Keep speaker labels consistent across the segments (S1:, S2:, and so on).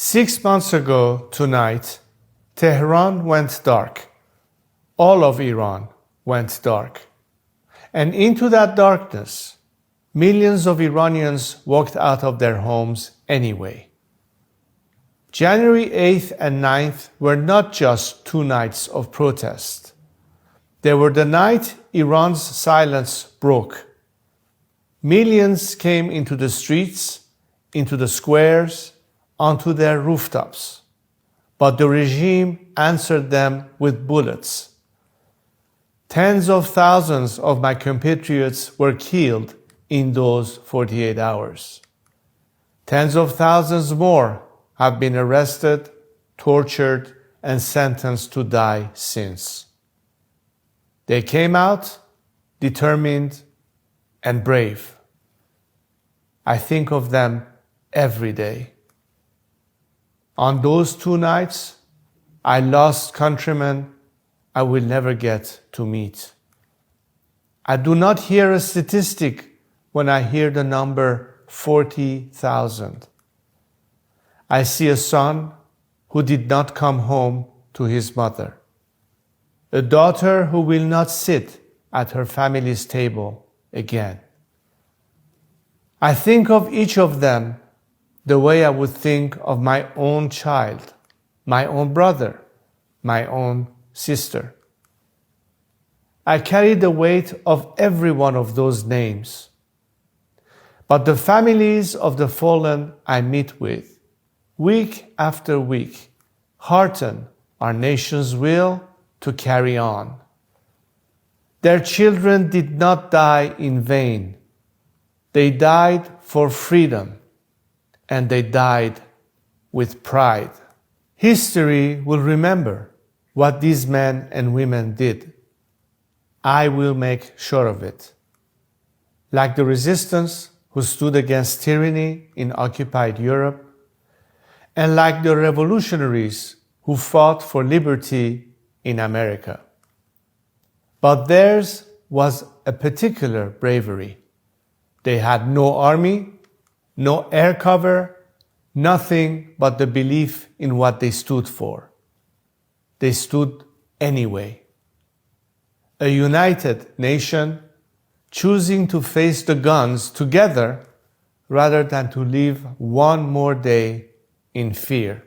S1: 6 months ago tonight, Tehran went dark. All of Iran went dark. And into that darkness, millions of Iranians walked out of their homes anyway. January 8th and 9th were not just 2 nights of protest. They were the night Iran's silence broke. Millions came into the streets, into the squares, onto their rooftops. But the regime answered them with bullets. Tens of thousands of my compatriots were killed in those 48 hours. Tens of thousands more have been arrested, tortured, and sentenced to die since. They came out determined and brave. I think of them every day. On those 2 nights, I lost countrymen I will never get to meet. I do not hear a statistic when I hear the number 40,000. I see a son who did not come home to his mother, a daughter who will not sit at her family's table again. I think of each of them the way I would think of my own child, my own brother, my own sister. I carry the weight of every one of those names. But the families of the fallen I meet with, week after week, hearten our nation's will to carry on. Their children did not die in vain. They died for freedom, and they died with pride. History will remember what these men and women did. I will make sure of it. Like the resistance who stood against tyranny in occupied Europe, and like the revolutionaries who fought for liberty in America. But theirs was a particular bravery. They had no army, no air cover, nothing but the belief in what they stood for. They stood anyway. A united nation choosing to face the guns together rather than to live one more day in fear.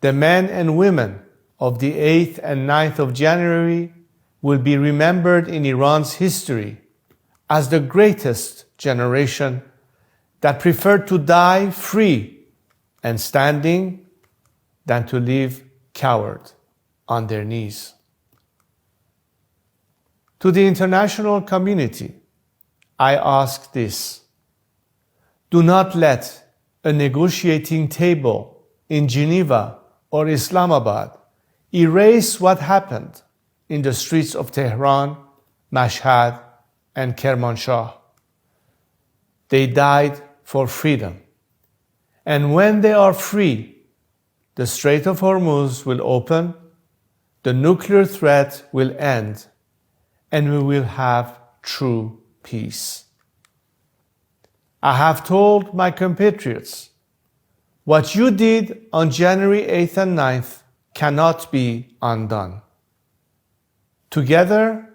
S1: The men and women of the 8th and 9th of January will be remembered in Iran's history as the greatest generation that preferred to die free and standing than to live coward on their knees. To the international community, I ask this: do not let a negotiating table in Geneva or Islamabad erase what happened in the streets of Tehran, Mashhad, and Kermanshah. They died for freedom. And when they are free, the Strait of Hormuz will open, the nuclear threat will end, and we will have true peace. I have told my compatriots, what you did on January 8th and 9th cannot be undone. Together,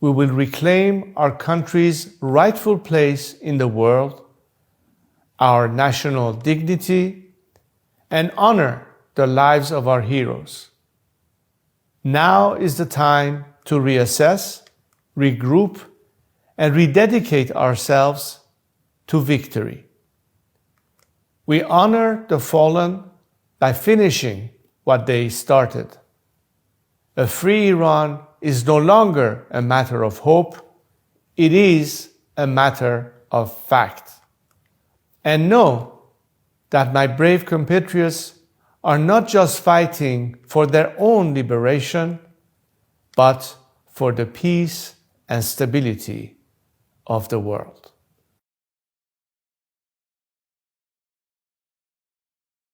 S1: we will reclaim our country's rightful place in the world, our national dignity, and honor the lives of our heroes. Now is the time to reassess, regroup, and rededicate ourselves to victory. We honor the fallen by finishing what they started. A free Iran is no longer a matter of hope, it is a matter of fact. And know that my brave compatriots are not just fighting for their own liberation, but for the peace and stability of the world.